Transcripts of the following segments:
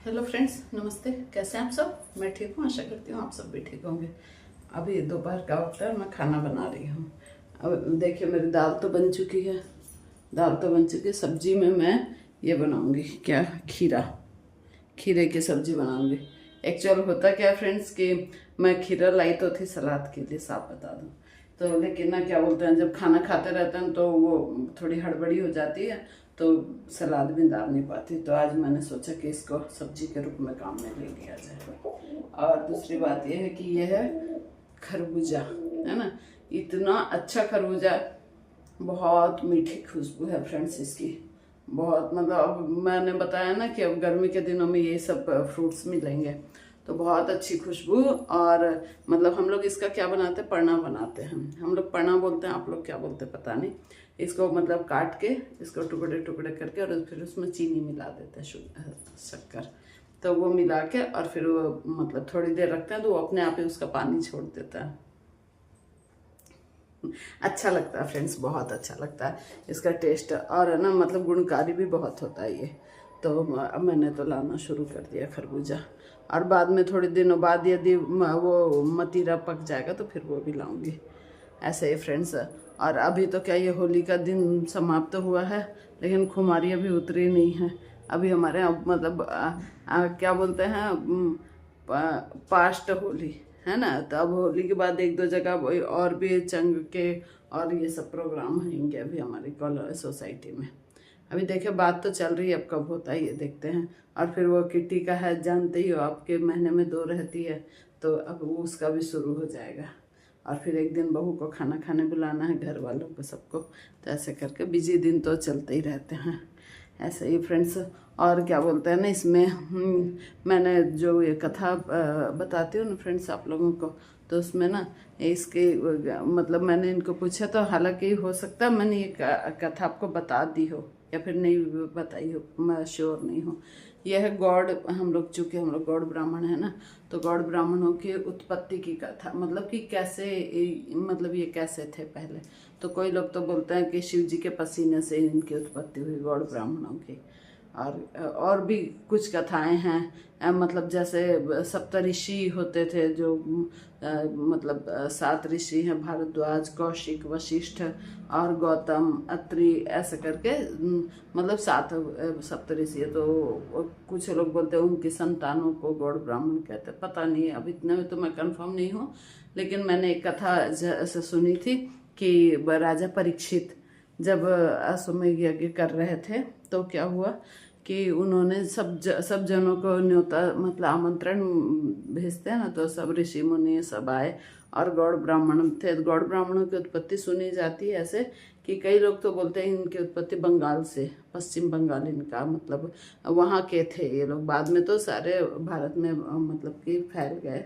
Hello friends, नमस्ते। कैसे हैं आप सब? मैं ठीक हूँ, आशा करती हूँ आप सब भी ठीक होंगे। अभी दोपहर का वक्त है, मैं खाना बना रही हूँ। अब देखिए, मेरी दाल तो बन चुकी है। सब्जी में मैं ये बनाऊँगी, क्या, खीरा। खीरे की सब्जी बनाऊँगी। एक्चुअल होता क्या है फ्रेंड्स कि मैं खीरा लाई तो थी सलाद के लिए, साफ बता दूँ तो, लेकिन ना क्या बोलते हैं, जब खाना खाते रहते हैं तो वो थोड़ी हड़बड़ी हो जाती है, तो सलाद भी डाल नहीं पाती। तो आज मैंने सोचा कि इसको सब्जी के रूप में काम में ले लिया जाए। और दूसरी बात यह है कि यह है खरबूजा, है ना। इतना अच्छा खरबूजा, बहुत मीठी खुशबू है फ्रेंड्स इसकी। बहुत मतलब, अब मैंने बताया ना कि अब गर्मी के दिनों में ये सब फ्रूट्स मिलेंगे, तो बहुत अच्छी खुशबू। और मतलब हम लोग इसका क्या बनाते हैं, पन्ना बनाते हैं। हम लोग पन्ना बोलते हैं, आप लोग क्या बोलते हैं पता नहीं। इसको मतलब काट के, इसको टुकड़े टुकड़े करके, और फिर उसमें चीनी मिला देते हैं, शक्कर। तो वो मिला के और फिर वो मतलब थोड़ी देर रखते हैं, तो वो अपने आप ही उसका पानी छोड़ देता है। अच्छा लगता है फ्रेंड्स, बहुत अच्छा लगता है इसका टेस्ट। और है ना, मतलब गुणकारी भी बहुत होता है ये। तो अब मैंने तो लाना शुरू कर दिया खरबूजा। और बाद में थोड़े दिनों बाद यदि वो मतीरा पक जाएगा तो फिर वो भी लाऊंगी। ऐसे ही फ्रेंड्स। और अभी तो क्या, ये होली का दिन समाप्त हुआ है, लेकिन खुमारी अभी उतरी नहीं है। अभी हमारे यहाँ मतलब क्या बोलते हैं, पास्ट होली, है ना। तो अब होली के बाद एक दो जगह और भी चंग के और ये सब प्रोग्राम होंगे अभी हमारी कॉलोनी सोसाइटी में। अभी देखिए, बात तो चल रही है, अब कब होता है ये देखते हैं। और फिर वो किट्टी का है, जानते ही हो, आपके महीने में 2 रहती है, तो अब वो उसका भी शुरू हो जाएगा। और फिर एक दिन बहू को खाना खाने बुलाना है, घर वालों को, सबको। तो ऐसे करके बिजी दिन तो चलते ही रहते हैं, ऐसे ही फ्रेंड्स। और क्या बोलते हैं ना, इसमें मैंने जो ये कथा बताती हूँ ना फ्रेंड्स आप लोगों को, तो उसमें ना इसके मतलब मैंने इनको पूछा, तो हालांकि हो सकता है मैंने ये कथा आपको बता दी हो या फिर नहीं बताई हो, मैं श्योर नहीं हूँ। यह है गौड़, हम लोग चूँकि हम लोग गौड़ ब्राह्मण है ना, तो गौड़ ब्राह्मणों की उत्पत्ति की कथा, मतलब कि कैसे, मतलब ये कैसे थे पहले। तो कोई लोग तो बोलते हैं कि शिव जी के पसीने से इनकी उत्पत्ति हुई, गौड़ ब्राह्मणों की। और भी कुछ कथाएं हैं, मतलब जैसे सप्तऋषि होते थे, जो मतलब 7 ऋषि हैं, भारद्वाज, कौशिक, वशिष्ठ और गौतम, अत्रि, ऐसे करके मतलब 7 सप्तऋषि है। तो कुछ लोग बोलते हैं उनकी संतानों को गौड़ ब्राह्मण कहते हैं, पता नहीं, अब इतने में तो मैं कंफर्म नहीं हूँ। लेकिन मैंने एक कथा ऐसे सुनी थी कि राजा परीक्षित जब अश्वमेध यज्ञ कर रहे थे, तो क्या हुआ कि उन्होंने सब जनों को न्योता, मतलब आमंत्रण भेजते हैं ना, तो सब ऋषि मुनि सब आए। और गौड़ ब्राह्मण थे। गौड़ ब्राह्मणों की उत्पत्ति सुनी जाती है ऐसे कि कई लोग तो बोलते हैं इनकी उत्पत्ति बंगाल से, पश्चिम बंगाल इनका मतलब वहाँ के थे ये लोग। बाद में तो सारे भारत में मतलब कि फैल गए,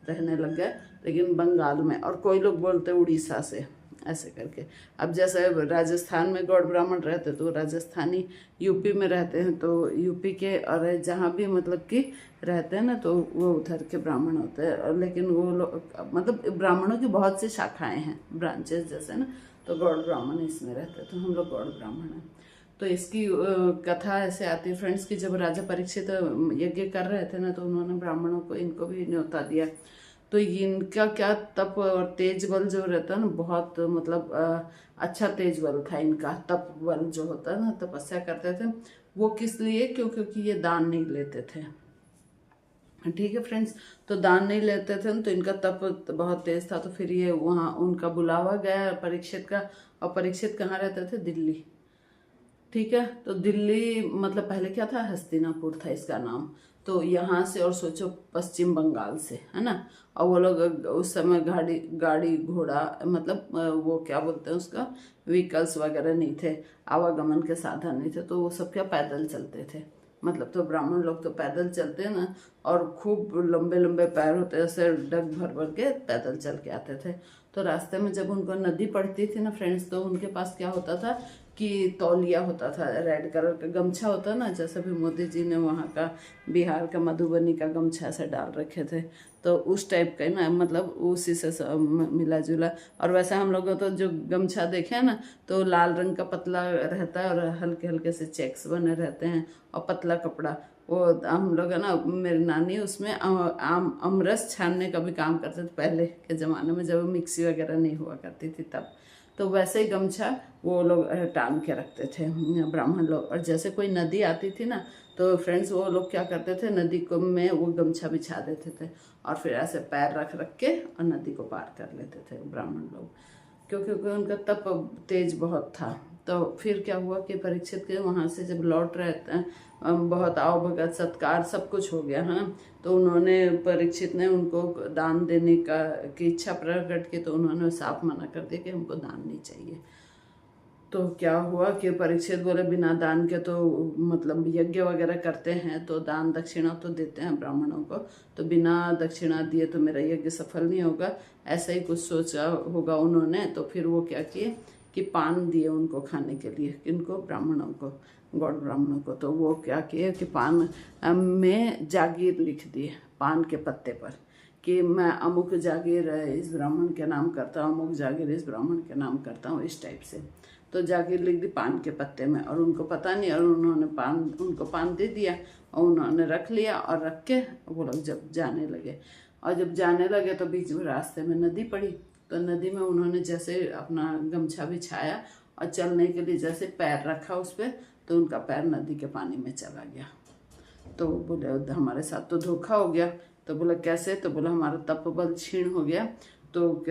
रहने लग गए, लेकिन बंगाल में। और कोई लोग बोलते उड़ीसा से, ऐसे करके। अब जैसे राजस्थान में गौड़ ब्राह्मण रहते, तो राजस्थानी यूपी में रहते हैं, तो यूपी के और जहाँ भी मतलब कि रहते हैं ना, तो वो उधर के ब्राह्मण होते हैं। और लेकिन वो लोग मतलब ब्राह्मणों की बहुत सी शाखाएं हैं, ब्रांचेस जैसे ना, तो गौड़ ब्राह्मण इसमें रहते हैं, तो हम लोग गौड़ ब्राह्मण हैं। तो इसकी कथा ऐसे आती है फ्रेंड्स कि जब राजा परीक्षित यज्ञ कर रहे थे ना, तो उन्होंने ब्राह्मणों को, इनको भी न्योता दिया। तो इनका क्या तप और तेज बल जो रहता है ना, बहुत मतलब अच्छा तेज बल था इनका। तप बल जो होता है ना, तपस्या करते थे वो, किस लिए, क्योंकि ये दान नहीं लेते थे। ठीक है फ्रेंड्स। तो दान नहीं लेते थे तो इनका तप बहुत तेज था। तो फिर ये वहाँ उनका बुलावा गया परीक्षित का। और परीक्षित कहाँ रहते थे, दिल्ली। ठीक है। तो दिल्ली मतलब पहले क्या था, हस्तिनापुर था इसका नाम। तो यहाँ से, और सोचो पश्चिम बंगाल से, है ना। और वो लोग उस समय गाड़ी घोड़ा, मतलब वो क्या बोलते हैं उसका, व्हीकल्स वगैरह नहीं थे, आवागमन के साधन नहीं थे, तो वो सब क्या पैदल चलते थे। मतलब तो ब्राह्मण लोग तो पैदल चलते हैं ना, और खूब लंबे लंबे पैर होते, ऐसे डग भर भर के पैदल चल के आते थे। तो रास्ते में जब उनको नदी पड़ती थी ना फ्रेंड्स, तो उनके पास क्या होता था कि तौलिया होता था, रेड कलर का गमछा होता ना, जैसे भी मोदी जी ने वहाँ का बिहार का मधुबनी का गमछा से डाल रखे थे, तो उस टाइप का ना, मतलब उसी से मिला जुला। और वैसे हम लोग तो जो गमछा देखे हैं ना, तो लाल रंग का पतला रहता है और हल्के हल्के से चेक्स बने रहते हैं और पतला कपड़ा। वो हम लोग है ना, मेरी नानी उसमें अमरस छानने का भी काम करते थे पहले के ज़माने में, जब मिक्सी वगैरह नहीं हुआ करती थी तब। तो वैसे ही गमछा वो लोग टांग के रखते थे ब्राह्मण लोग। और जैसे कोई नदी आती थी ना, तो फ्रेंड्स वो लोग क्या करते थे, नदी को में वो गमछा बिछा देते थे और फिर ऐसे पैर रख रख के और नदी को पार कर लेते थे ब्राह्मण लोग, क्योंकि उनका तप तेज बहुत था। तो फिर क्या हुआ कि परीक्षित के वहाँ से जब लौट रहे थे, बहुत आओ भगत सत्कार सब कुछ हो गया है ना, तो उन्होंने परीक्षित ने उनको दान देने की इच्छा प्रकट की, तो उन्होंने साफ मना कर दिया कि हमको दान नहीं चाहिए। तो क्या हुआ कि परीक्षित बोले बिना दान के तो, मतलब यज्ञ वगैरह करते हैं तो दान दक्षिणा तो देते हैं ब्राह्मणों को, तो बिना दक्षिणा दिए तो मेरा यज्ञ सफल नहीं होगा, ऐसा ही कुछ सोचा होगा उन्होंने। तो फिर वो क्या किए कि पान दिए उनको खाने के लिए, किनको, ब्राह्मणों को, गौड़ ब्राह्मणों को। तो वो क्या किए कि पान में जागीर लिख दिए पान के पत्ते पर, कि मैं अमुक जागीर इस ब्राह्मण के नाम करता हूँ, अमुक जागीर इस ब्राह्मण के नाम करता हूँ, इस टाइप से। तो जागीर लिख दी पान के पत्ते में, और उनको पता नहीं, और उन्होंने उनको पान दे दिया और उन्होंने रख लिया, और रख के वो लोग जब जाने लगे, और जब जाने लगे तो बीच में रास्ते में नदी पड़ी। तो नदी में उन्होंने जैसे अपना गमछा बिछाया और चलने के लिए जैसे पैर रखा उस पर, तो उनका पैर नदी के पानी में चला गया। तो बोले हमारे साथ तो धोखा हो गया। तो बोला कैसे? तो बोला हमारा तप बल क्षीण हो गया, तो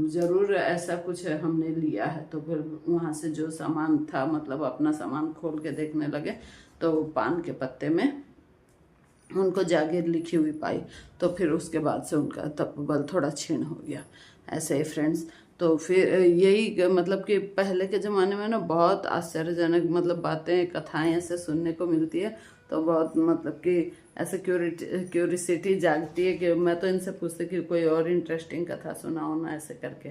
ज़रूर ऐसा कुछ हमने लिया है। तो फिर वहाँ से जो सामान था, मतलब अपना सामान खोल के देखने लगे, तो पान के पत्ते में उनको जागीर लिखी हुई पाई। तो फिर उसके बाद से उनका तप बल थोड़ा क्षीण हो गया। ऐसे ही फ्रेंड्स, तो फिर यही मतलब कि पहले के ज़माने में ना बहुत आश्चर्यजनक मतलब बातें, कथाएं ऐसे सुनने को मिलती है, तो बहुत मतलब कि ऐसे क्यूरियोसिटी जागती है कि मैं तो इनसे पूछती कि कोई और इंटरेस्टिंग कथा सुनाओ ना, ऐसे करके।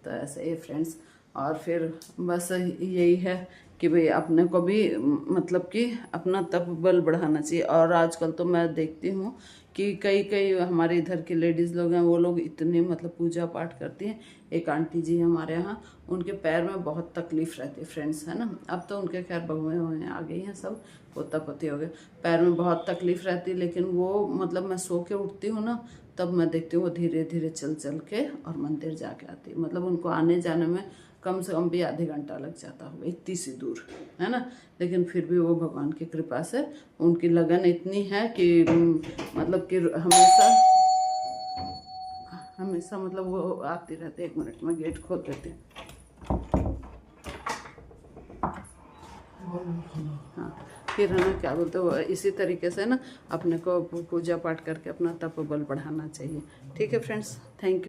तो ऐसे ही फ्रेंड्स, और फिर बस यही है कि भाई अपने को भी मतलब कि अपना तप बल बढ़ाना चाहिए। और आजकल तो मैं देखती हूँ कि कई हमारे इधर के लेडीज़ लोग हैं, वो लोग इतने मतलब पूजा पाठ करती हैं। एक आंटी जी हमारे यहाँ, उनके पैर में बहुत तकलीफ़ रहती है फ्रेंड्स, है ना। अब तो उनके खैर बहुएँ हुए आ गई हैं, सब पोता पोती हो गए। पैर में बहुत तकलीफ़ रहती है, लेकिन वो मतलब मैं सो के उठती हूँ ना, तब मैं देखती हूँ वो धीरे धीरे चल के और मंदिर जाके आती है। मतलब उनको आने जाने में कम से कम भी आधे घंटा लग जाता होगा, इतनी सी दूर, है ना। लेकिन फिर भी वो भगवान की कृपा से उनकी लगन इतनी है कि मतलब कि हमेशा मतलब वो आती रहती है। 1 मिनट में गेट खोल देती हूँ। हाँ, फिर है ना, क्या बोलते हो, इसी तरीके से ना अपने को पूजा पाठ करके अपना तप बल बढ़ाना चाहिए। ठीक है फ्रेंड्स, थैंक यू।